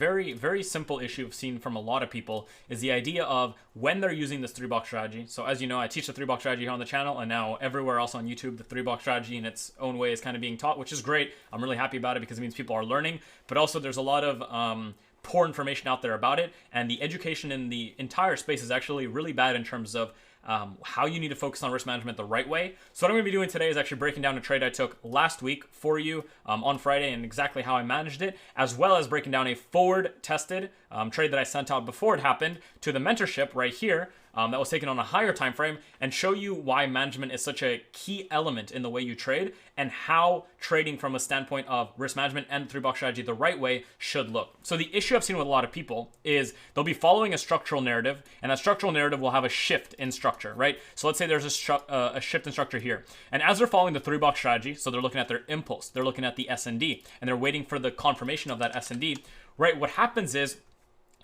very, very simple issue I've seen from a lot of people is the idea of when they're using this 3-box strategy. So as you know, I teach the 3-box strategy here on the channel, and now everywhere else on YouTube, the 3-box strategy in its own way is kind of being taught, which is great. I'm really happy about it because it means people are learning, but also there's a lot of poor information out there about it, and the education in the entire space is actually really bad in terms of how you need to focus on risk management the right way. So what I'm going to be doing today is actually breaking down a trade I took last week for you on Friday and exactly how I managed it, as well as breaking down a forward tested trade that I sent out before it happened to the mentorship right here that was taken on a higher time frame, and show you why management is such a key element in the way you trade and how trading from a standpoint of risk management and 3-box strategy the right way should look. So the issue I've seen with a lot of people is they'll be following a structural narrative, and that structural narrative will have a shift in structure, right? So let's say there's a shift in structure here, and as they're following the 3-box strategy, so they're looking at their impulse, they're looking at the S&D, and they're waiting for the confirmation of that S&D, right? What happens is,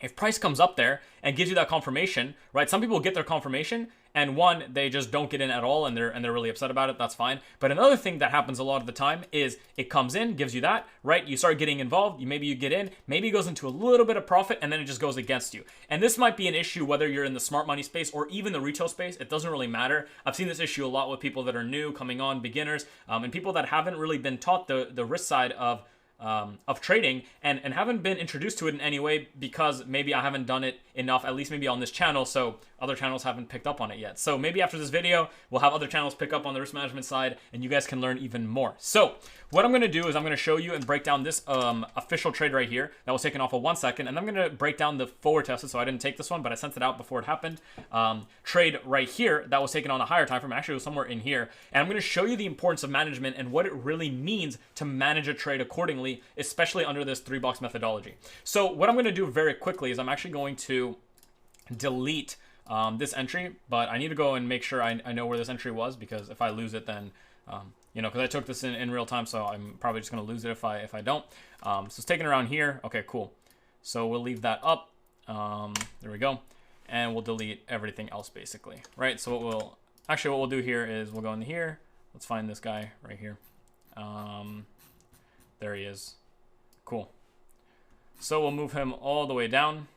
if price comes up there and gives you that confirmation, right? Some people get their confirmation and one, they just don't get in at all and they're really upset about it. That's fine. But another thing that happens a lot of the time is it comes in, gives you that, right? You start getting involved. Maybe you get in, maybe it goes into a little bit of profit and then it just goes against you. And this might be an issue whether you're in the smart money space or even the retail space. It doesn't really matter. I've seen this issue a lot with people that are new, coming on, beginners, and people that haven't really been taught the risk side of trading and haven't been introduced to it in any way because maybe I haven't done it enough, at least maybe on this channel, so other channels haven't picked up on it yet. So maybe after this video, we'll have other channels pick up on the risk management side and you guys can learn even more. So what I'm going to do is I'm going to show you and break down this official trade right here that was taken off of 1 second, and I'm going to break down the forward tested, so I didn't take this one, but I sent it out before it happened. Trade right here that was taken on a higher time frame, actually it was somewhere in here, and I'm going to show you the importance of management and what it really means to manage a trade accordingly, especially under this 3-box methodology. So what I'm going to do very quickly is I'm actually going to delete this entry, but I need to go and make sure I know where this entry was, because if I lose it, then you know, because I took this in real time, so I'm probably just going to lose it if I don't. So it's taken around here. Okay, cool. So we'll leave that up. There we go. And we'll delete everything else basically, right? So what we'll do here is we'll go into here. Let's find this guy right here. There he is. Cool. So we'll move him all the way down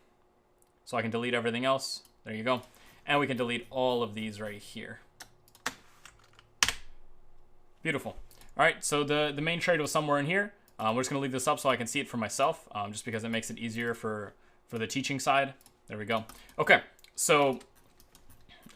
so I can delete everything else. There you go. And we can delete all of these right here. Beautiful. All right, so the main trade was somewhere in here. We're just going to leave this up so I can see it for myself, just because it makes it easier for the teaching side. There we go. Okay, so,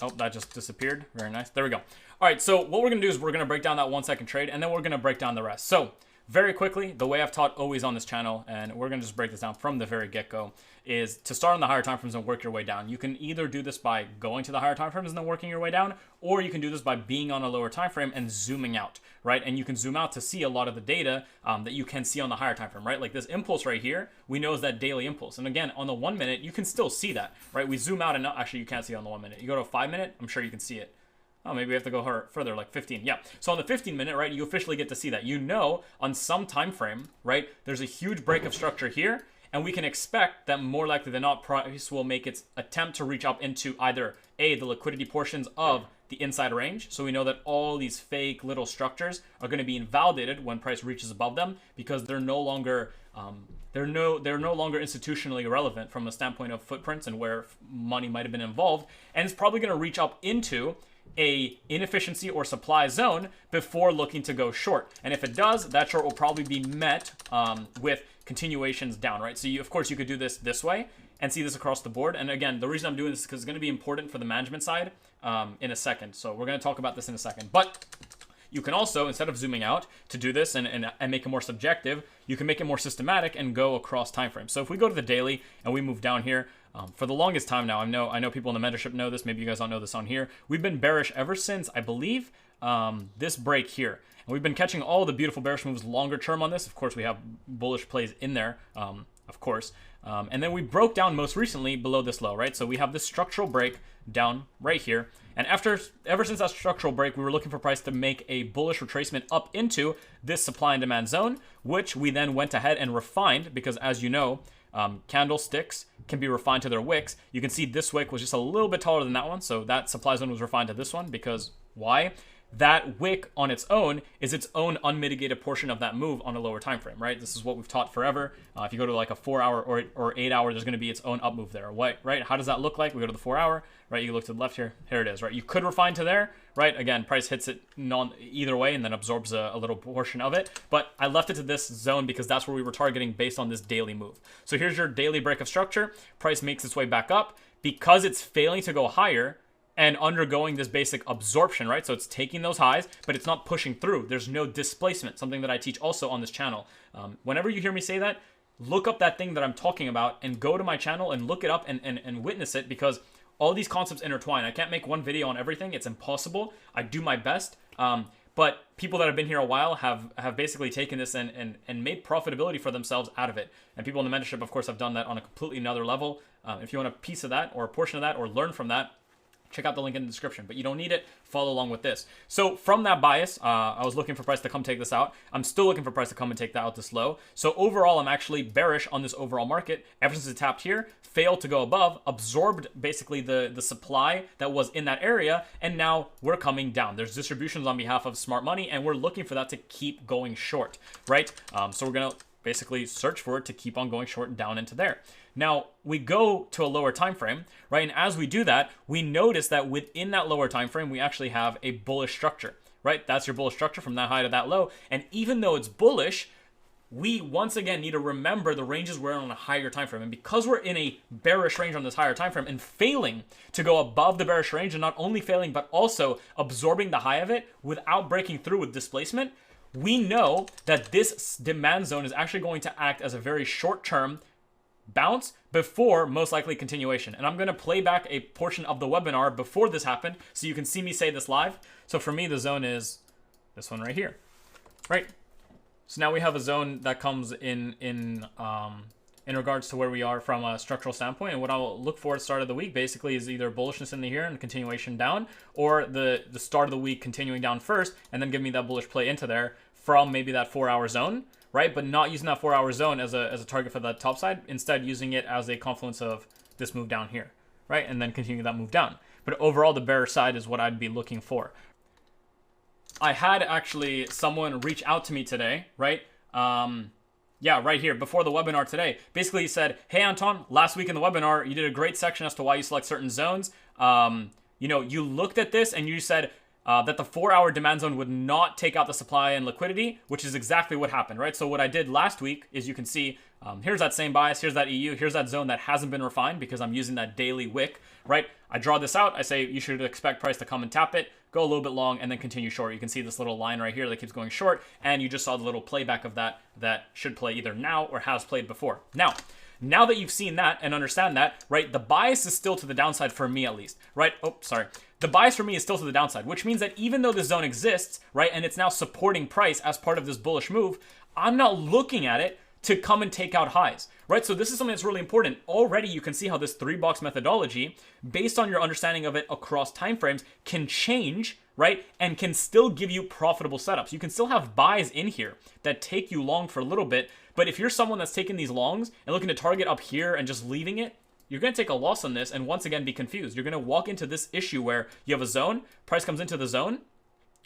oh, that just disappeared. Very nice. There we go. All right, so what we're going to do is we're going to break down that 1 second trade, and then we're going to break down the rest. So very quickly, the way I've taught always on this channel, and we're going to just break this down from the very get-go, is to start on the higher time frames and work your way down. You can either do this by going to the higher time frames and then working your way down, or you can do this by being on a lower time frame and zooming out, right? And you can zoom out to see a lot of the data that you can see on the higher time frame, right? Like this impulse right here, we know is that daily impulse. And again, on the 1 minute, you can still see that, right? We zoom out and actually you can't see it on the 1 minute. You go to a 5 minute, I'm sure you can see it. Oh, maybe we have to go further, like 15. Yeah. So on the 15 minute, right, you officially get to see that. You know, on some time frame, right, there's a huge break of structure here, and we can expect that more likely than not, price will make its attempt to reach up into either the liquidity portions of the inside range. So we know that all these fake little structures are going to be invalidated when price reaches above them, because they're no longer they're no longer institutionally relevant from a standpoint of footprints and where money might have been involved, and it's probably going to reach up into a inefficiency or supply zone before looking to go short. And if it does, that short will probably be met with continuations down, right? So of course you could do this way and see this across the board. And again, the reason I'm doing this is because it's going to be important for the management side in a second. So we're going to talk about this in a second. But you can also, instead of zooming out to do this and make it more subjective, you can make it more systematic and go across time frames. So if we go to the daily and we move down here, for the longest time now, I know people in the mentorship know this, maybe you guys don't know this on here, we've been bearish ever since, I believe, this break here. And we've been catching all the beautiful bearish moves longer term on this. Of course, we have bullish plays in there, of course. And then we broke down most recently below this low, right? So we have this structural break down right here. And ever since that structural break, we were looking for price to make a bullish retracement up into this supply and demand zone, which we then went ahead and refined because, as you know, candlesticks can be refined to their wicks. You can see this wick was just a little bit taller than that one, so that supply zone was refined to this one because why? that wick on its own is its own unmitigated portion of that move on a lower time frame, right? This is what we've taught forever. If you go to like a 4 hour or 8 hour, there's going to be its own up move there, right? How does that look like? We go to the 4 hour, right? You look to the left here. Here it is, right? You could refine to there, right? Again, price hits it either way and then absorbs a little portion of it. But I left it to this zone because that's where we were targeting based on this daily move. So here's your daily break of structure. Price makes its way back up. Because it's failing to go higher and undergoing this basic absorption, right? So it's taking those highs, but it's not pushing through. There's no displacement, something that I teach also on this channel. Whenever you hear me say that, look up that thing that I'm talking about and go to my channel and look it up and witness it, because all these concepts intertwine. I can't make one video on everything. It's impossible. I do my best. But people that have been here a while have basically taken this and made profitability for themselves out of it. And people in the mentorship, of course, have done that on a completely another level. If you want a piece of that or a portion of that or learn from that, check out the link in the description. But you don't need it. Follow along with this. So from that bias, I was looking for price to come take this out. I'm still looking for price to come and take that out this low. So overall, I'm actually bearish on this overall market. Ever since it tapped here, failed to go above, absorbed basically the supply that was in that area, and now we're coming down. There's distributions on behalf of smart money, and we're looking for that to keep going short, right? So we're going to basically search for it to keep on going short down into there. Now, we go to a lower time frame, right? And as we do that, we notice that within that lower time frame, we actually have a bullish structure, right? That's your bullish structure from that high to that low. And even though it's bullish, we once again need to remember the ranges we're on a higher time frame. And because we're in a bearish range on this higher time frame and failing to go above the bearish range, and not only failing, but also absorbing the high of it without breaking through with displacement, we know that this demand zone is actually going to act as a very short-term bounce before most likely continuation. And I'm going to play back a portion of the webinar before this happened so you can see me say this live. So for me, the zone is this one right here, right? So now we have a zone that comes in regards to where we are from a structural standpoint. And what I'll look for at the start of the week basically is either bullishness in the here and continuation down, or the start of the week continuing down first and then give me that bullish play into there from maybe that 4 hour zone, right? But not using that 4 hour zone as a target for the top side, instead using it as a confluence of this move down here, right? And then continue that move down. But overall, the bearish side is what I'd be looking for. I had actually someone reach out to me today, right? Yeah, right here, before the webinar today. Basically, he said, hey, Anton, last week in the webinar, you did a great section as to why you select certain zones. You know, you looked at this and you said that the 4 hour demand zone would not take out the supply and liquidity, which is exactly what happened, right? So what I did last week is you can see, here's that same bias, here's that EU, here's that zone that hasn't been refined because I'm using that daily wick, right? I draw this out, I say you should expect price to come and tap it, go a little bit long, and then continue short. You can see this little line right here that keeps going short, and you just saw the little playback of that should play either now or has played before. Now that you've seen that and understand that, right, the bias is still to the downside for me at least, right? Oh, sorry. The bias for me is still to the downside, which means that even though this zone exists, right, and it's now supporting price as part of this bullish move, I'm not looking at it to come and take out highs, right? So this is something that's really important. Already you can see how this 3-box methodology, based on your understanding of it across timeframes, can change, right? And can still give you profitable setups. You can still have buys in here that take you long for a little bit, but if you're someone that's taking these longs and looking to target up here and just leaving it, you're going to take a loss on this and once again be confused. You're going to walk into this issue where you have a zone, price comes into the zone,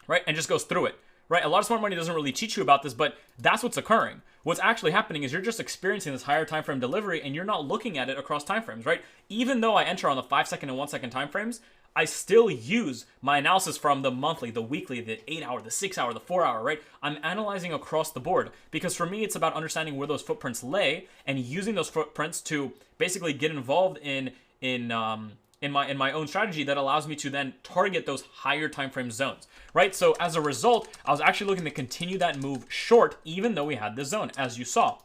right, and just goes through it. Right, a lot of smart money doesn't really teach you about this, but that's what's occurring. What's actually happening is you're just experiencing this higher time frame delivery and you're not looking at it across time frames, right? Even though I enter on the 5-second and 1-second time frames, I still use my analysis from the monthly, the weekly, the 8 hour, the 6 hour, the 4 hour, right? I'm analyzing across the board because for me, it's about understanding where those footprints lay and using those footprints to basically get involved in my own strategy that allows me to then target those higher time frame zones, right? So as a result, I was actually looking to continue that move short, even though we had this zone, as you saw.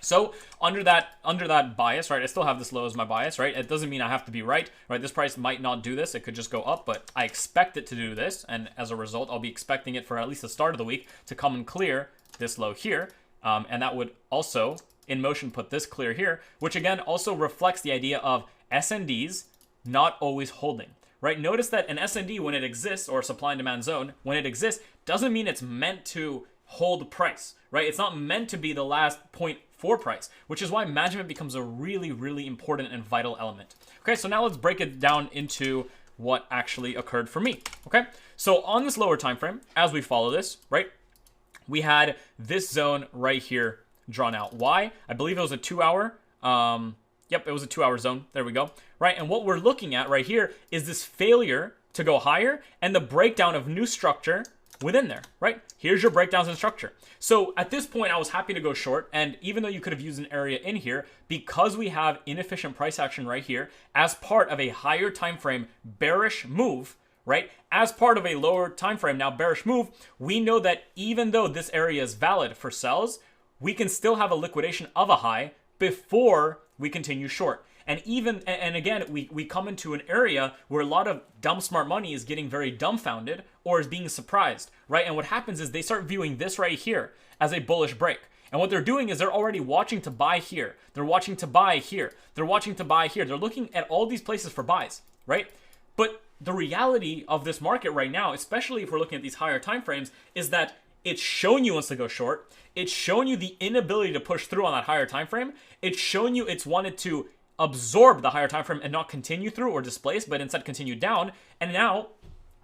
So under that bias, right, I still have this low as my bias, right? It doesn't mean I have to be right? This price might not do this. It could just go up, but I expect it to do this. And as a result, I'll be expecting it for at least the start of the week to come and clear this low here. And that would also, in motion, put this clear here, which again also reflects the idea of SNDs not always holding, right? Notice that an SND, when it exists, or supply and demand zone, when it exists, doesn't mean it's meant to hold price, right? It's not meant to be the last point for price, which is why management becomes a really, really important and vital element. Okay, so now let's break it down into what actually occurred for me. Okay, so on this lower time frame, as we follow this, right, we had this zone right here drawn out. Why? I believe it was a 2 hour. Yep, it was a 2 hour zone. There we go. Right, and what we're looking at right here is this failure to go higher and the breakdown of new structure within there, right? Here's your breakdowns in structure. So at this point, I was happy to go short. And even though you could have used an area in here, because we have inefficient price action right here as part of a higher time frame bearish move, right? As part of a lower time frame now bearish move, we know that even though this area is valid for sells, we can still have a liquidation of a high before we continue short. And again, we come into an area where a lot of dumb smart money is getting very dumbfounded or is being surprised, right? And what happens is they start viewing this right here as a bullish break. And what they're doing is they're already watching to buy here. They're watching to buy here. They're watching to buy here. They're looking at all these places for buys, right? But the reality of this market right now, especially if we're looking at these higher time frames, is that it's showing you wants to go short. It's showing you the inability to push through on that higher time frame. It's showing you it's wanted to absorb the higher time frame and not continue through or displace, but instead continue down. And now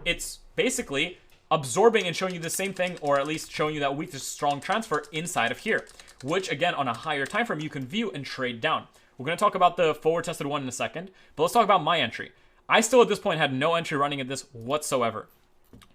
it's basically absorbing and showing you the same thing, or at least showing you that weak to strong transfer inside of here, which again on a higher time frame you can view and trade down. We're going to talk about the forward tested one in a second, but let's talk about my entry. I still at this point had no entry running at this whatsoever.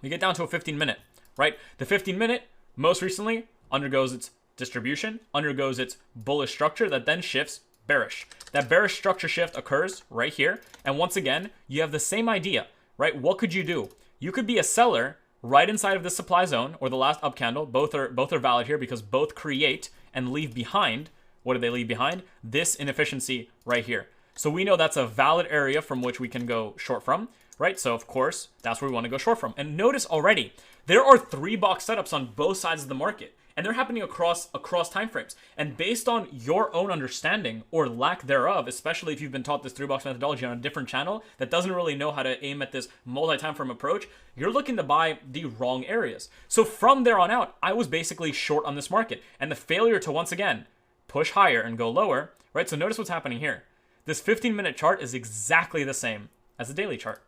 We get down to a 15-minute, right? The 15-minute most recently undergoes its distribution, undergoes its bullish structure that then shifts bearish. That bearish structure shift occurs right here. And once again, you have the same idea, right? What could you do? You could be a seller right inside of the supply zone or the last up candle. Both are valid here because both create and leave behind. What do they leave behind? This inefficiency right here. So we know that's a valid area from which we can go short from, right? So of course, that's where we want to go short from. And notice already, there are 3 box setups on both sides of the market. And they're happening across time frames. And based on your own understanding or lack thereof, especially if you've been taught this 3-box methodology on a different channel that doesn't really know how to aim at this multi-time frame approach, you're looking to buy the wrong areas. So from there on out, I was basically short on this market. And the failure to once again push higher and go lower, right? So notice what's happening here. This 15-minute chart is exactly the same as the daily chart,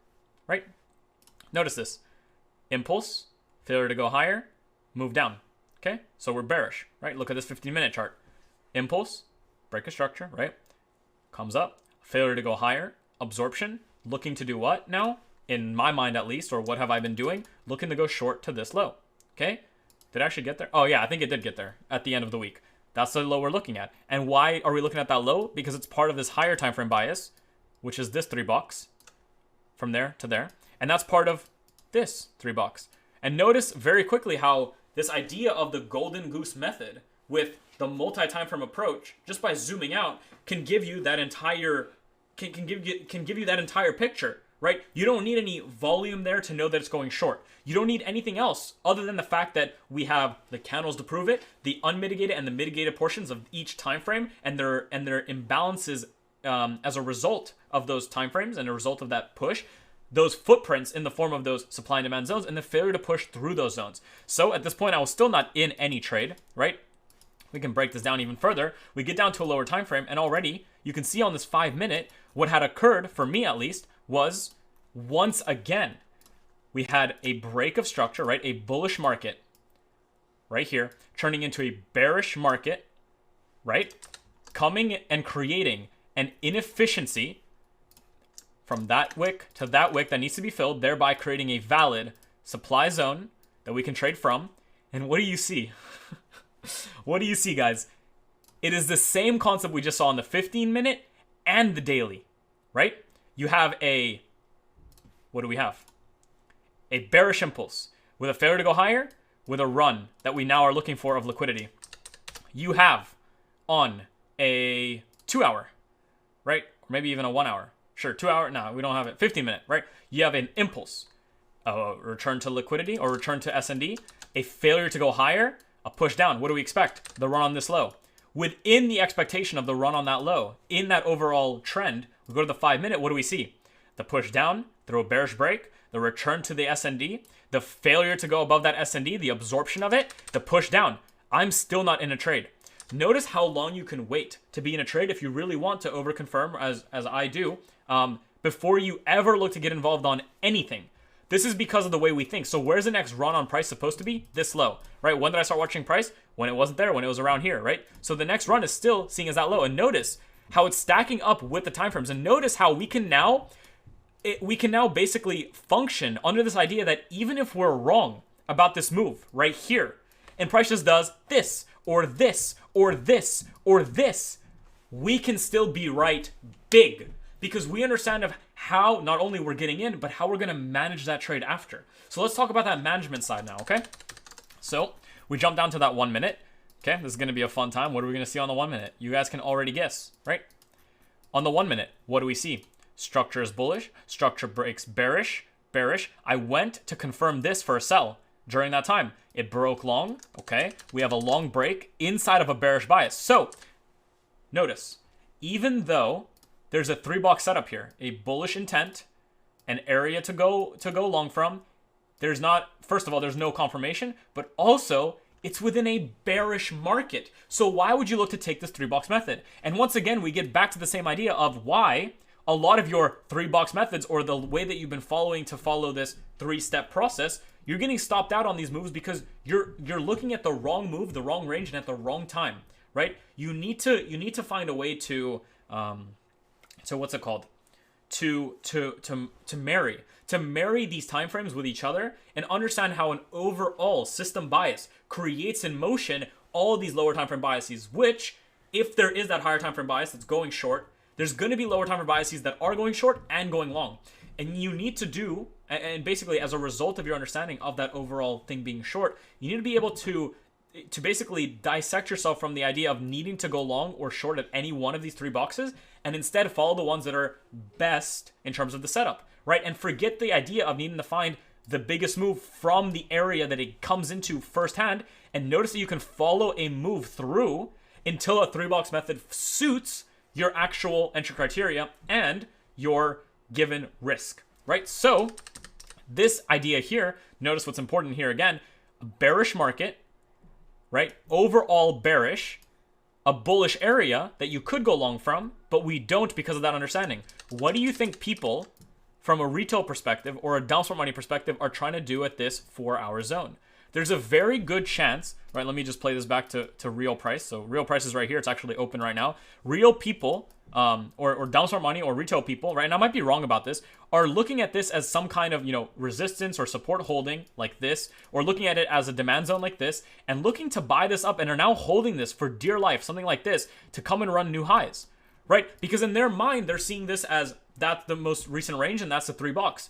right? Notice this. Impulse, failure to go higher, move down. Okay, so we're bearish, right? Look at this 15-minute chart. Impulse, break a structure, right? Comes up, failure to go higher, absorption, looking to do what now? In my mind at least, or what have I been doing? Looking to go short to this low, okay? Did I actually get there? Oh yeah, I think it did get there at the end of the week. That's the low we're looking at. And why are we looking at that low? Because it's part of this higher time frame bias, which is this 3-box from there to there. And that's part of this 3-box. And notice very quickly how this idea of the golden goose method with the multi-time frame approach, just by zooming out, can give you that entire can give you that entire picture, right? You don't need any volume there to know that it's going short. You don't need anything else other than the fact that we have the candles to prove it, the unmitigated and the mitigated portions of each time frame, and their imbalances as a result of those time frames and a result of that push. Those footprints in the form of those supply and demand zones and the failure to push through those zones. So at this point, I was still not in any trade, right? We can break this down even further. We get down to a lower time frame, and already you can see on this 5-minute, what had occurred, for me at least, was once again, we had a break of structure, right? A bullish market right here, turning into a bearish market, right? Coming and creating an inefficiency from that wick to that wick that needs to be filled, thereby creating a valid supply zone that we can trade from. And what do you see? What do you see, guys? It is the same concept we just saw in the 15-minute and the daily, right? You have what do we have? A bearish impulse with a failure to go higher, with a run that we now are looking for of liquidity. You have on a 2-hour, right? Or maybe even a 1-hour. Sure, 2-hour, no, we don't have it. 15-minute, right? You have an impulse, a return to liquidity or return to S&D, a failure to go higher, a push down. What do we expect? The run on this low. Within the expectation of the run on that low, in that overall trend, we go to the 5-minute, what do we see? The push down, through a bearish break, the return to the S&D, the failure to go above that S&D, the absorption of it, the push down. I'm still not in a trade. Notice how long you can wait to be in a trade if you really want to overconfirm, as I do. before you ever look to get involved on anything. This is because of the way we think. So where's the next run on price supposed to be? This low, right? When did I start watching price? When it wasn't there, when it was around here, right? So the next run is still seeing as that low. And notice how it's stacking up with the time frames. And notice how we can now basically function under this idea that even if we're wrong about this move right here, and price just does this, or this, or this, or this, we can still be right big. Because we understand of how not only we're getting in, but how we're going to manage that trade after. So let's talk about that management side now, okay? So we jump down to that 1 minute. Okay, this is going to be a fun time. What are we going to see on the 1 minute? You guys can already guess, right? On the 1 minute, what do we see? Structure is bullish. Structure breaks bearish. Bearish. I went to confirm this for a sell during that time. It broke long, okay? We have a long break inside of a bearish bias. So notice, even though there's a 3-box setup here, a bullish intent, an area to go long from, there's not, first of all, there's no confirmation, but also it's within a bearish market. So why would you look to take this 3-box method? And once again, we get back to the same idea of why a lot of your 3-box methods, or the way that you've been following to follow this 3-step process, you're getting stopped out on these moves because you're looking at the wrong move, the wrong range, and at the wrong time, right? You need to find a way to so what's it called? To marry these time frames with each other and understand how an overall system bias creates in motion all of these lower time frame biases, which if there is that higher time frame bias that's going short, there's going to be lower time frame biases that are going short and going long. And you need to do, and basically as a result of your understanding of that overall thing being short, you need to be able to basically dissect yourself from the idea of needing to go long or short at any one of these 3 boxes, and instead follow the ones that are best in terms of the setup, right? And forget the idea of needing to find the biggest move from the area that it comes into firsthand, and notice that you can follow a move through until a 3-box method suits your actual entry criteria and your given risk, right? So this idea here, notice what's important here again, a bearish market, right? Overall bearish, a bullish area that you could go long from, but we don't because of that understanding. What do you think people from a retail perspective or a down smart money perspective are trying to do at this 4-hour zone? There's a very good chance, right? Let me just play this back to real price. So real price is right here. It's actually open right now. Real people, or down smart money or retail people, right? And I might be wrong about this, are looking at this as some kind of, resistance or support holding like this, or looking at it as a demand zone like this, and looking to buy this up and are now holding this for dear life, something like this, to come and run new highs, right? Because in their mind, they're seeing this as that's the most recent range and that's the 3-box.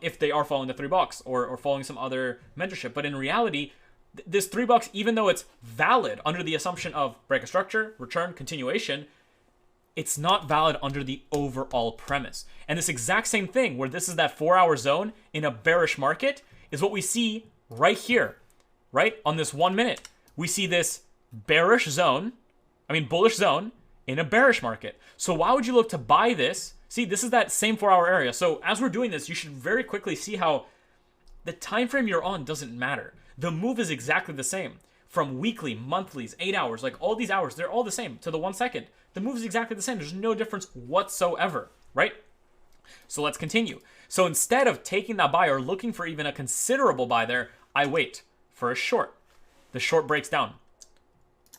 If they are following the 3-box or following some other mentorship. But in reality, this 3-box, even though it's valid under the assumption of break a structure, return, continuation, it's not valid under the overall premise. And this exact same thing, where this is that 4-hour zone in a bearish market, is what we see right here, right? On this 1 minute, we see this bullish zone in a bearish market. So why would you look to buy this? See, this is that same 4-hour area. So as we're doing this, you should very quickly see how the time frame you're on doesn't matter. The move is exactly the same. From weekly, monthlies, 8 hours, like all these hours, they're all the same to the 1 second. The move is exactly the same. There's no difference whatsoever, right? So let's continue. So instead of taking that buy or looking for even a considerable buy there, I wait for a short. The short breaks down,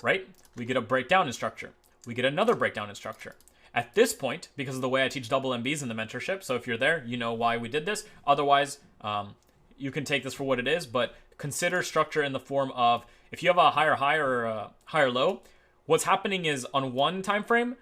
right? We get a breakdown in structure. We get another breakdown in structure. At this point, because of the way I teach double MBs in the mentorship, so if you're there, you know why we did this. Otherwise, you can take this for what it is, but consider structure in the form of, if you have a higher high or a higher low, what's happening is on one time frame,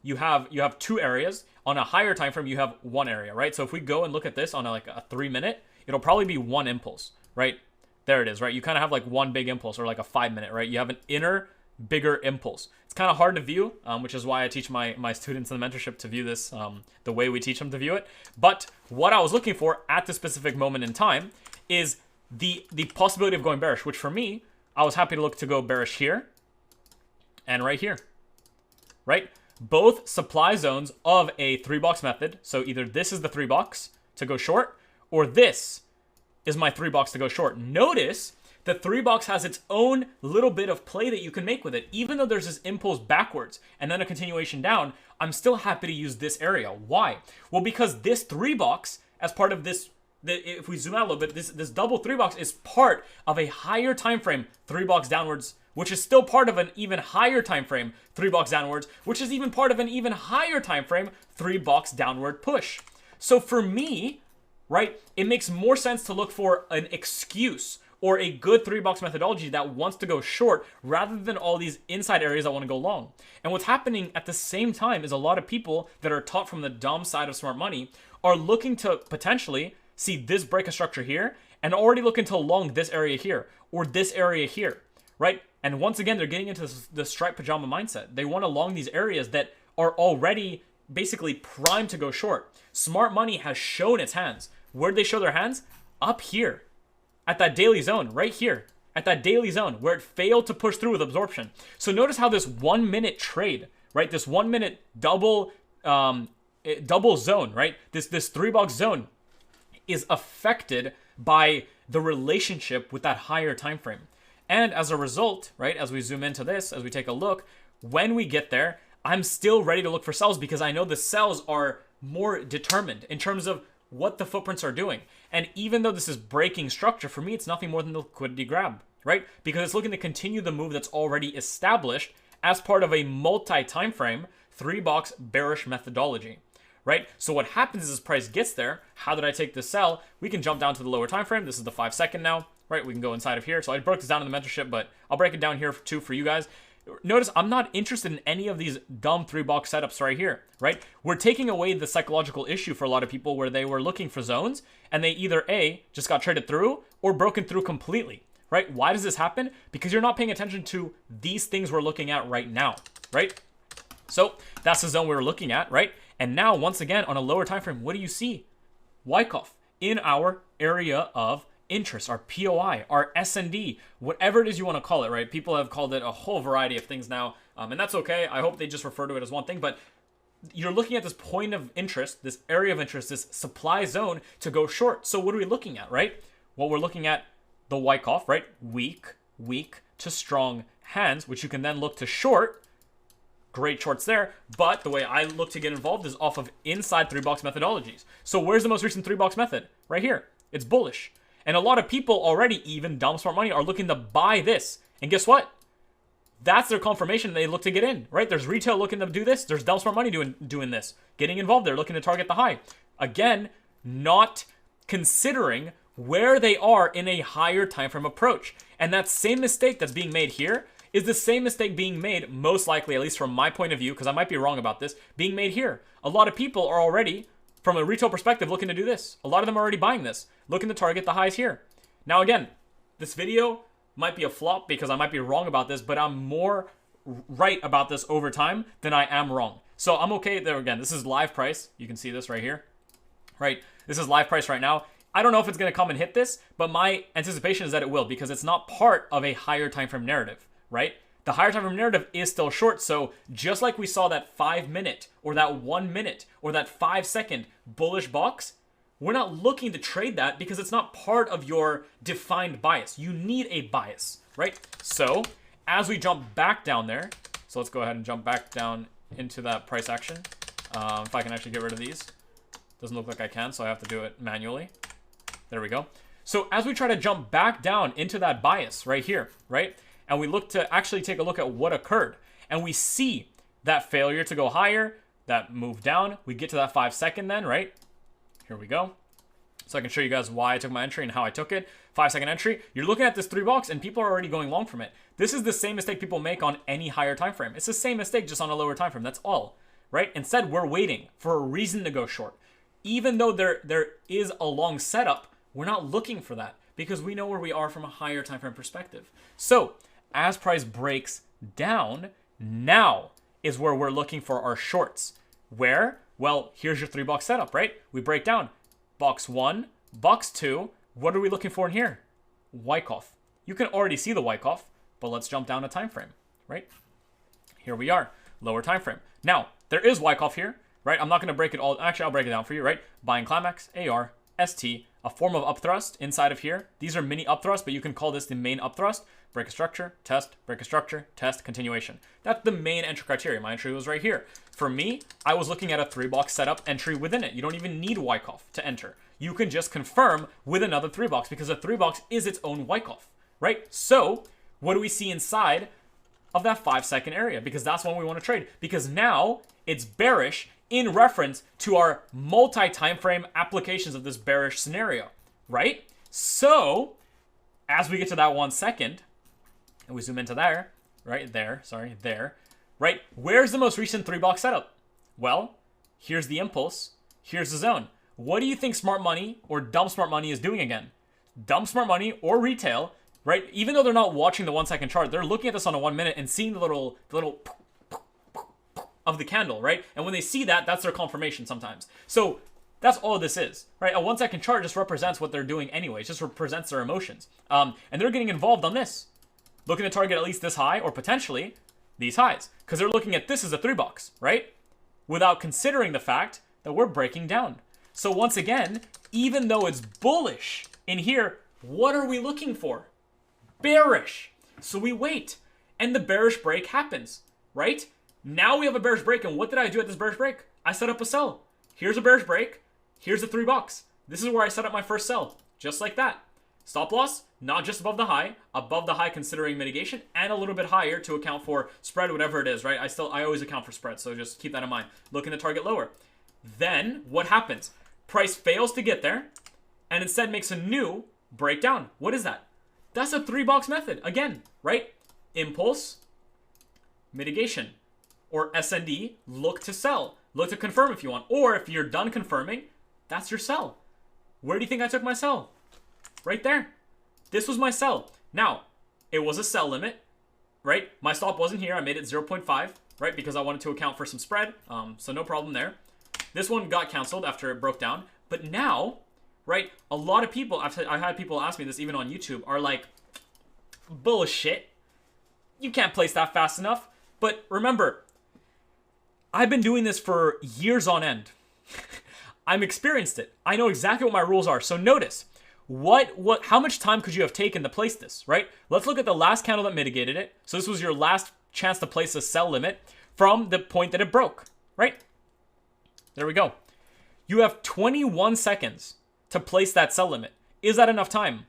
you have 2 areas. On a higher time frame, you have 1 area, right? So if we go and look at this on a 3 minute, it'll probably be 1 impulse, right? There it is, right? You kind of have like 1 big impulse, or like a 5 minute, right? You have an inner bigger impulse. It's kind of hard to view, which is why I teach my students in the mentorship to view this the way we teach them to view it. But what I was looking for at this specific moment in time is the possibility of going bearish, which for me, I was happy to look to go bearish here and right here, right? Both supply zones of a 3-box method. So either this is the 3-box to go short, or this is my 3-box to go short. Notice the 3 box has its own little bit of play that you can make with it. Even though there's this impulse backwards and then a continuation down, I'm still happy to use this area. Why? Well, because this 3 box, as part of this, if we zoom out a little bit, this double 3 box is part of a higher time frame 3 box downwards, which is still part of an even higher time frame 3 box downwards, which is even part of an even higher time frame 3 box downward push. So for me, right, it makes more sense to look for an excuse or a good 3 box methodology that wants to go short rather than all these inside areas that want to go long. And what's happening at the same time is a lot of people that are taught from the dumb side of smart money are looking to potentially see this break of structure here and already looking to long this area here or this area here, right? And once again, they're getting into the striped pajama mindset. They want to long these areas that are already basically primed to go short. Smart money has shown its hands. Where'd they show their hands? Up here. At that daily zone, right here. At that daily zone where it failed to push through with absorption. So notice how this 1 minute trade, right? This 1 minute double zone, right? This 3 box zone is affected by the relationship with that higher time frame. And as a result, right, as we zoom into this, as we take a look, when we get there, I'm still ready to look for sells because I know the sells are more determined in terms of what the footprints are doing. And even though this is breaking structure, for me, it's nothing more than the liquidity grab, right? Because it's looking to continue the move that's already established as part of a multi-time frame 3 box bearish methodology, right? So what happens is this price gets there. How did I take this sell? We can jump down to the lower time frame. This is the 5 second now, right? We can go inside of here. So I broke this down in the mentorship, but I'll break it down here too for you guys. Notice I'm not interested in any of these dumb 3 box setups right here, right? We're taking away the psychological issue for a lot of people where they were looking for zones and they either A, just got traded through or broken through completely, right? Why does this happen? Because you're not paying attention to these things we're looking at right now, right? So that's the zone we were looking at, right? And now, once again, on a lower time frame, what do you see? Wyckoff in our area of interest, our POI, our SND, whatever it is you want to call it, right? People have called it a whole variety of things now, and that's okay. I hope they just refer to it as one thing, but you're looking at this point of interest, this area of interest, this supply zone to go short. So what are we looking at, right? Well, we're looking at the Wyckoff, right? Weak to strong hands, which you can then look to short. Great shorts there, but the way I look to get involved is off of inside 3 box methodologies. So where's the most recent 3 box method? Right here. It's bullish. And a lot of people already, even dumb smart money, are looking to buy this. And guess what? That's their confirmation. They look to get in, right? There's retail looking to do this. There's dumb smart money doing this, getting involved. They're looking to target the high. Again, not considering where they are in a higher time frame approach. And that same mistake that's being made here is the same mistake being made, most likely, at least from my point of view, because I might be wrong about this, being made here. A lot of people are already, from a retail perspective, looking to do this. A lot of them are already buying this, looking to target the highs here. Now, again, this video might be a flop because I might be wrong about this, but I'm more right about this over time than I am wrong. So I'm okay there. Again, this is live price. You can see this right here, right? This is live price right now. I don't know if it's going to come and hit this, but my anticipation is that it will because it's not part of a higher time frame narrative, right? The higher time frame narrative is still short. So just like we saw that 5 minute or that 1 minute or that 5 second bullish box, we're not looking to trade that because it's not part of your defined bias. You need a bias, right? So as we jump back down there, so let's go ahead and jump back down into that price action. If I can actually get rid of these. Doesn't look like I can, so I have to do it manually. There we go. So as we try to jump back down into that bias right here, right? And we look to actually take a look at what occurred. And we see that failure to go higher, that move down. We get to that 5 second then, right? Here we go. So I can show you guys why I took my entry and how I took it. 5 second entry. You're looking at this 3 box and people are already going long from it. This is the same mistake people make on any higher time frame. It's the same mistake just on a lower time frame. That's all, right? Instead, we're waiting for a reason to go short. Even though there is a long setup, we're not looking for that because we know where we are from a higher time frame perspective. So as price breaks down, now is where we're looking for our shorts. Where? Well, here's your 3 box setup, right? We break down box 1, box 2. What are we looking for in here? Wyckoff. You can already see the Wyckoff, but let's jump down a time frame, right? Here we are, lower time frame. Now, there is Wyckoff here, right? I'm not going to break it all. Actually, I'll break it down for you, right? Buying climax, AR, ST, a form of upthrust inside of here. These are mini upthrust, but you can call this the main upthrust. Break a structure, test, break a structure, test, continuation. That's the main entry criteria. My entry was right here. For me, I was looking at a 3-box setup entry within it. You don't even need Wyckoff to enter. You can just confirm with another 3-box because a 3-box is its own Wyckoff, right? So what do we see inside of that 5-second area? Because that's when we want to trade. Because now it's bearish in reference to our multi-time frame applications of this bearish scenario, right? So as we get to that 1 second, and we zoom into there, right? There, right? Where's the most recent 3-box setup? Well, here's the impulse. Here's the zone. What do you think smart money or dumb smart money is doing again? Dumb smart money or retail, right? Even though they're not watching the 1 second chart, they're looking at this on a 1 minute and seeing the little of the candle, right? And when they see that, that's their confirmation sometimes. So that's all this is, right? A 1 second chart just represents what they're doing anyway. It just represents their emotions. And they're getting involved on this. Looking to target at least this high or potentially these highs. Because they're looking at this as a 3-box, right? Without considering the fact that we're breaking down. So once again, even though it's bullish in here, what are we looking for? Bearish. So we wait. And the bearish break happens, right? Now we have a bearish break. And what did I do at this bearish break? I set up a sell. Here's a bearish break. Here's a 3-box. This is where I set up my first sell. Just like that. Stop loss, not just above the high considering mitigation, and a little bit higher to account for spread, whatever it is, right? I always account for spread, so just keep that in mind. Looking to target lower. Then what happens? Price fails to get there, and instead makes a new breakdown. What is that? That's a 3-box method, again, right? Impulse, mitigation, or SND, look to sell. Look to confirm if you want, or if you're done confirming, that's your sell. Where do you think I took my sell? Right there. This was my sell. Now, it was a sell limit, right? My stop wasn't here. I made it 0.5, right? Because I wanted to account for some spread. So no problem there. This one got canceled after it broke down. But now, right, a lot of people, I've had people ask me this even on YouTube, are like, bullshit. You can't place that fast enough. But remember, I've been doing this for years on end. I'm experienced it. I know exactly what my rules are. So notice, how much time could you have taken to place this, right? Let's look at the last candle that mitigated it. So this was your last chance to place a sell limit from the point that it broke, right? There we go. You have 21 seconds to place that sell limit. Is that enough time?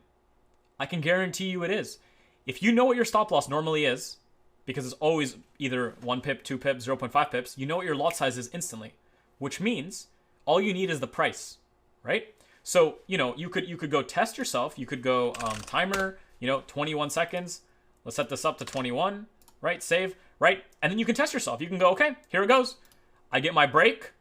I can guarantee you it is. If you know what your stop loss normally is, because it's always either 1 pip, 2 pips, 0.5 pips, you know what your lot size is instantly, which means all you need is the price, right? So, you know, you could go test yourself. You could go timer, 21 seconds. Let's set this up to 21, right? Save, right? And then you can test yourself. You can go, okay, here it goes. I get my break.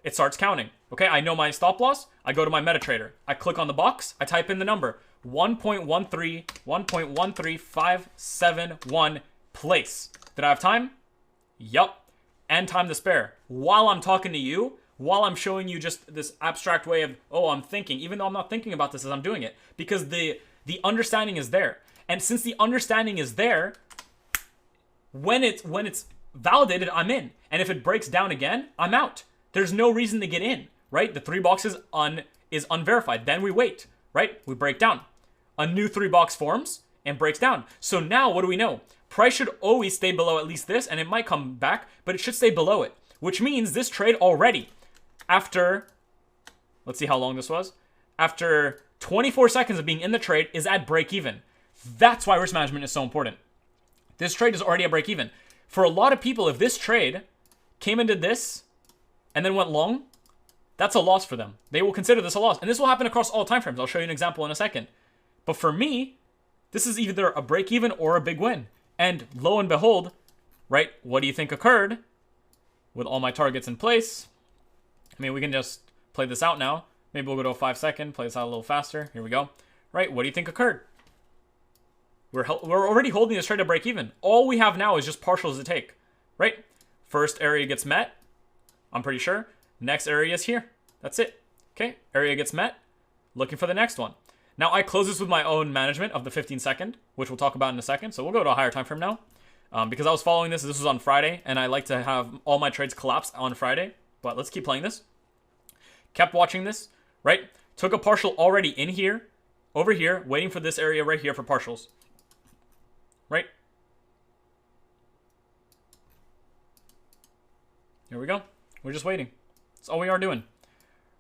It starts counting. Okay, I know my stop loss. I go to my MetaTrader. I click on the box. I type in the number 1.13571 place. Did I have time? Yup. And time to spare. While I'm talking to you, while I'm showing you just this abstract way of, I'm thinking, even though I'm not thinking about this as I'm doing it, because the understanding is there. And since the understanding is there, when it's validated, I'm in. And if it breaks down again, I'm out. There's no reason to get in, right? The 3-box is unverified. Then we wait, right? We break down. A new 3-box forms and breaks down. So now what do we know? Price should always stay below at least this, and it might come back, but it should stay below it, which means this trade already, after, let's see how long this was, after 24 seconds of being in the trade, is at break even. That's why risk management is so important. This trade is already at break even. For a lot of people, if this trade came and did this and then went long, that's a loss for them. They will consider this a loss. And this will happen across all time frames. I'll show you an example in a second. But for me, this is either a break even or a big win. And lo and behold, right, what do you think occurred with all my targets in place? I mean, we can just play this out now. Maybe we'll go to a 5 second, play this out a little faster. Here we go. Right, what do you think occurred? We're already holding this trade at break even. All we have now is just partials to take, right? First area gets met, I'm pretty sure. Next area is here. That's it. Okay, area gets met. Looking for the next one. Now I close this with my own management of the 15 second, which we'll talk about in a second. So we'll go to a higher time frame now. Because I was following this was on Friday, and I like to have all my trades collapse on Friday. But let's keep playing this. Kept watching this, right? Took a partial already in here, over here, waiting for this area right here for partials. Right? Here we go. We're just waiting. That's all we are doing.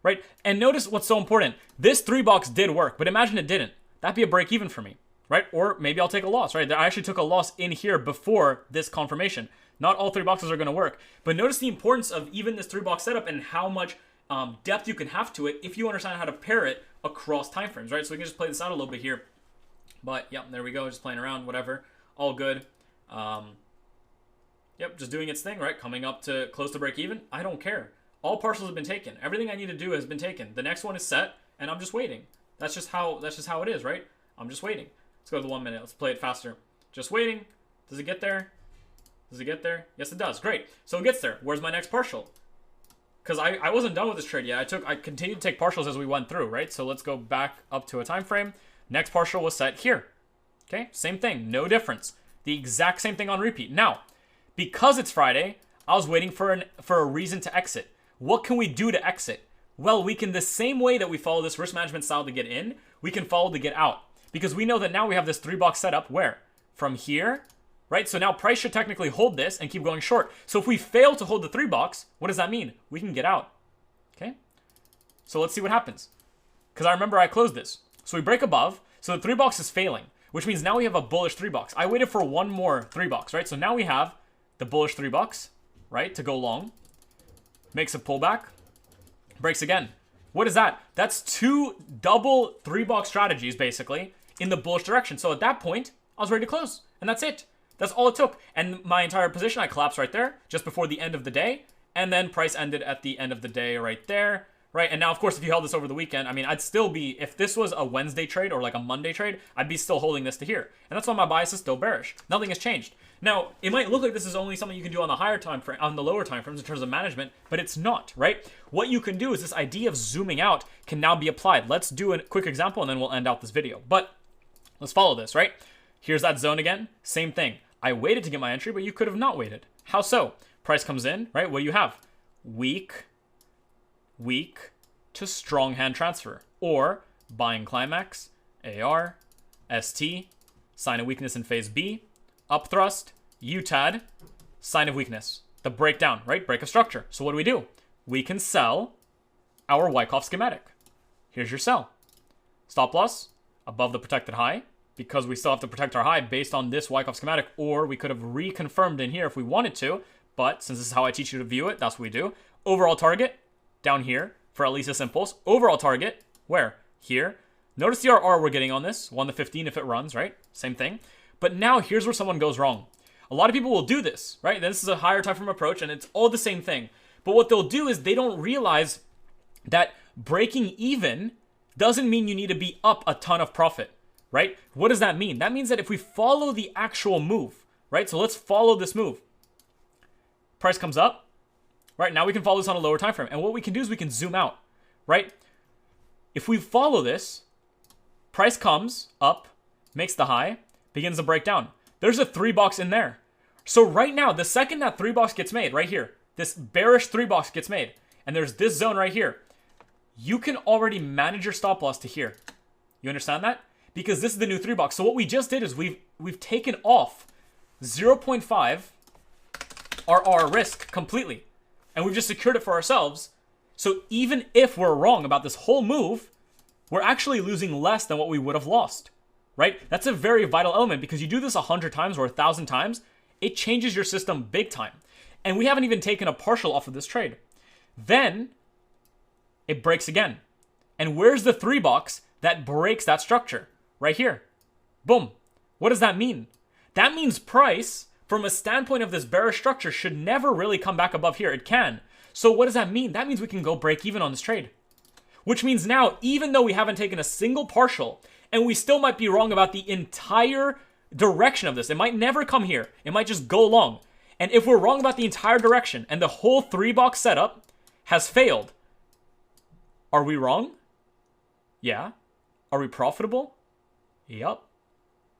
Right? And notice what's so important. This 3-box did work, but imagine it didn't. That'd be a break even for me. Right? Or maybe I'll take a loss, right? I actually took a loss in here before this confirmation. Not all 3 boxes are going to work. But notice the importance of even this 3-box setup and how much depth you can have to it if you understand how to pair it across time frames, right? So we can just play this out a little bit here. But, yeah, there we go. Just playing around, whatever. All good. Yep, just doing its thing, right? Coming up to close to break even. I don't care. All partials have been taken. Everything I need to do has been taken. The next one is set, and I'm just waiting. That's just how it is, right? I'm just waiting. Let's go to the 1 minute. Let's play it faster. Just waiting. Does it get there? Does it get there? Yes, it does. Great. So it gets there. Where's my next partial? Because I wasn't done with this trade yet. I continued to take partials as we went through, right? So let's go back up to a time frame. Next partial was set here. Okay, same thing. No difference. The exact same thing on repeat. Now, because it's Friday, I was waiting for a reason to exit. What can we do to exit? Well, we can, the same way that we follow this risk management style to get in, we can follow to get out. Because we know that now we have this 3-box setup where? From here, right? So now price should technically hold this and keep going short. So if we fail to hold the 3-box, what does that mean? We can get out. Okay? So let's see what happens. Because I remember I closed this. So we break above. So the 3-box is failing, which means now we have a bullish 3-box. I waited for one more 3-box, right? So now we have the bullish 3-box, right, to go long. Makes a pullback. Breaks again. What is that? That's 2 double 3-box strategies, basically, in the bullish direction. So at that point, I was ready to close. And that's it. That's all it took. And my entire position, I collapsed right there, just before the end of the day. And then price ended at the end of the day right there. Right, and now, of course, if you held this over the weekend, I mean, I'd still be, if this was a Wednesday trade or like a Monday trade, I'd be still holding this to here. And that's why my bias is still bearish. Nothing has changed. Now, it might look like this is only something you can do on the higher time frame, on the lower time frames in terms of management, but it's not, right? What you can do is this idea of zooming out can now be applied. Let's do a quick example and then we'll end out this video. But let's follow this, right? Here's that zone again. Same thing. I waited to get my entry, but you could have not waited. How so? Price comes in, right? What do you have? Weak to strong hand transfer, or buying climax, AR, ST, sign of weakness in phase B, up thrust, UTAD, sign of weakness. The breakdown, right? Break of structure. So what do? We can sell our Wyckoff schematic. Here's your sell. Stop loss above the protected high, because we still have to protect our high based on this Wyckoff schematic, or we could have reconfirmed in here if we wanted to, but since this is how I teach you to view it, that's what we do. Overall target, down here, for at least this impulse. Overall target, where? Here. Notice the RR we're getting on this, 1 to 15 if it runs, right? Same thing. But now here's where someone goes wrong. A lot of people will do this, right? This is a higher time frame approach and it's all the same thing. But what they'll do is they don't realize that breaking even doesn't mean you need to be up a ton of profit, right? What does that mean? That means that if we follow the actual move, right? So let's follow this move. Price comes up. Right, now we can follow this on a lower time frame. And what we can do is we can zoom out, right? If we follow this, price comes up, makes the high, begins to break down. There's a 3-box in there. So right now, the second that 3-box gets made, right here, this bearish 3-box gets made, and there's this zone right here, you can already manage your stop loss to here. You understand that? Because this is the new 3-box. So what we just did is we've taken off 0.5 RR risk completely. And we've just secured it for ourselves. So even if we're wrong about this whole move, we're actually losing less than what we would have lost, right? That's a very vital element because you do this 100 times or 1,000 times, it changes your system big time. And we haven't even taken a partial off of this trade. Then it breaks again. And where's the 3-box that breaks that structure? Right here. Boom. What does that mean? That means price, from a standpoint of this bearish structure, should never really come back above here. It can. So what does that mean? That means we can go break even on this trade. Which means now, even though we haven't taken a single partial, and we still might be wrong about the entire direction of this, it might never come here. It might just go long. And if we're wrong about the entire direction, and the whole 3-box setup has failed, are we wrong? Yeah. Are we profitable? Yup.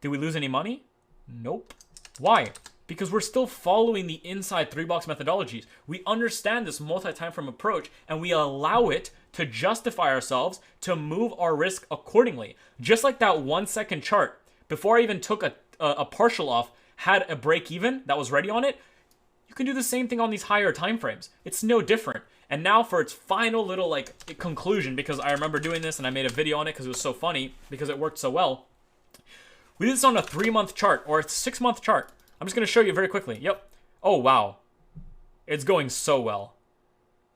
Did we lose any money? Nope. Why? Because we're still following the inside 3-box methodologies. We understand this multi-time frame approach and we allow it to justify ourselves, to move our risk accordingly. Just like that 1 second chart, before I even took a partial off, had a break even that was ready on it, you can do the same thing on these higher time frames. It's no different. And now for its final little like conclusion, because I remember doing this and I made a video on it because it was so funny, because it worked so well. We did this on a 3-month chart or a 6-month chart. I'm just going to show you very quickly. Yep. Oh, wow. It's going so well.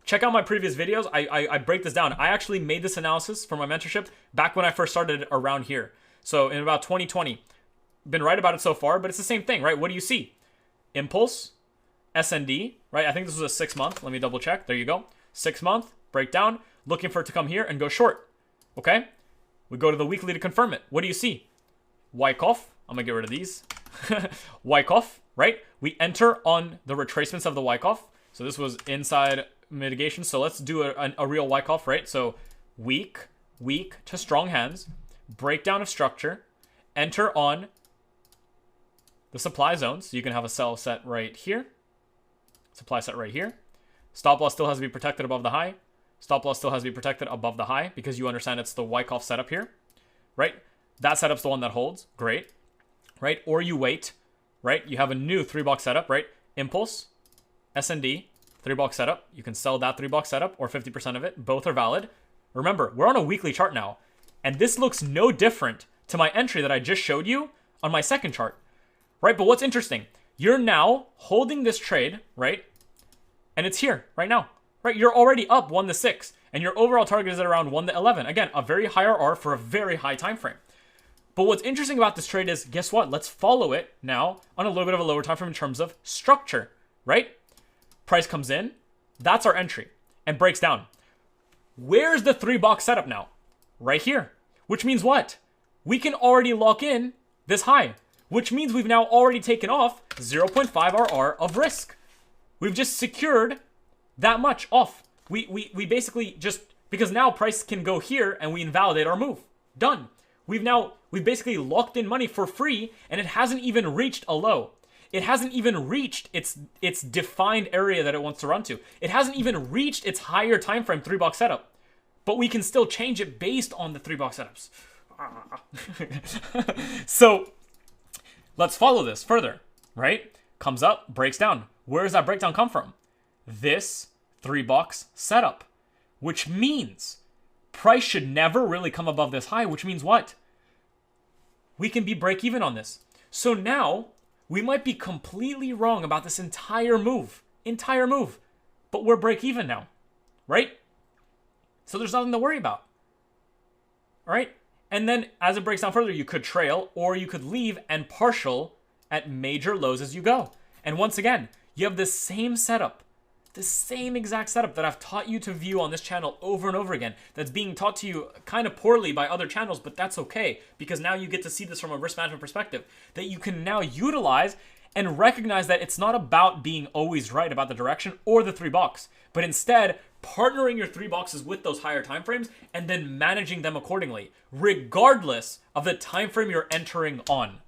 Check out my previous videos. I break this down. I actually made this analysis for my mentorship back when I first started around here. So in about 2020. Been right about it so far, but it's the same thing, right? What do you see? Impulse, SND, right? I think this was a 6-month. Let me double check. There you go. 6-month, breakdown, looking for it to come here and go short. Okay? We go to the weekly to confirm it. What do you see? Wyckoff. I'm going to get rid of these. Wyckoff, right? We enter on the retracements of the Wyckoff. So this was inside mitigation. So let's do a real Wyckoff, right? So weak to strong hands, breakdown of structure, enter on the supply zones. So you can have a sell set right here, supply set right here. Stop loss still has to be protected above the high. Stop loss still has to be protected above the high because you understand it's the Wyckoff setup here, right? That setup's the one that holds. Great, right? Or you wait, right? You have a new 3-box setup, right? Impulse, SND, 3-box setup. You can sell that 3-box setup or 50% of it. Both are valid. Remember, we're on a weekly chart now, and this looks no different to my entry that I just showed you on my second chart, right? But what's interesting, you're now holding this trade, right? And it's here right now, right? You're already up 1 to 6, and your overall target is at around 1 to 11. Again, a very high RR for a very high time frame. But what's interesting about this trade is, guess what? Let's follow it now on a little bit of a lower time frame in terms of structure, right? Price comes in, that's our entry, and breaks down. Where's the 3-box setup now? Right here. Which means what? We can already lock in this high, which means we've now already taken off 0.5 RR of risk. We've just secured that much off. We basically just, because now price can go here and we invalidate our move. Done. We've basically locked in money for free, and it hasn't even reached a low. It hasn't even reached its defined area that it wants to run to. It hasn't even reached its higher time frame 3-box setup. But we can still change it based on the 3-box setups. So let's follow this further, right? Comes up, breaks down. Where does that breakdown come from? This 3-box setup, which means price should never really come above this high, which means what? We can be break even on this. So now we might be completely wrong about this entire move, but we're break even now, right? So there's nothing to worry about, all right? And then as it breaks down further, you could trail or you could leave and partial at major lows as you go. And once again, you have the same setup, the same exact setup that I've taught you to view on this channel over and over again, that's being taught to you kind of poorly by other channels, but that's okay, because now you get to see this from a risk management perspective that you can now utilize and recognize that it's not about being always right about the direction or the 3-box, but instead partnering your 3 boxes with those higher time frames and then managing them accordingly, regardless of the time frame you're entering on.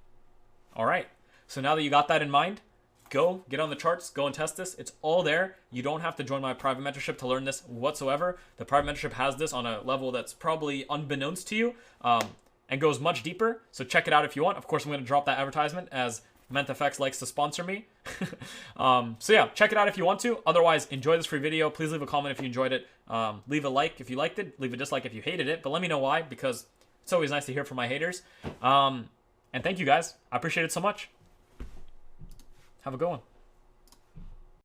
All right, so now that you got that in mind, go get on the charts, go and test this. It's all there. You don't have to join my private mentorship to learn this whatsoever. The private mentorship has this on a level that's probably unbeknownst to you, and goes much deeper. So check it out if you want. Of course, I'm going to drop that advertisement as MentFX likes to sponsor me. So yeah, check it out if you want to. Otherwise, enjoy this free video. Please leave a comment if you enjoyed it. Leave a like if you liked it. Leave a dislike if you hated it. But let me know why, because it's always nice to hear from my haters. And thank you guys. I appreciate it so much. Have a good one.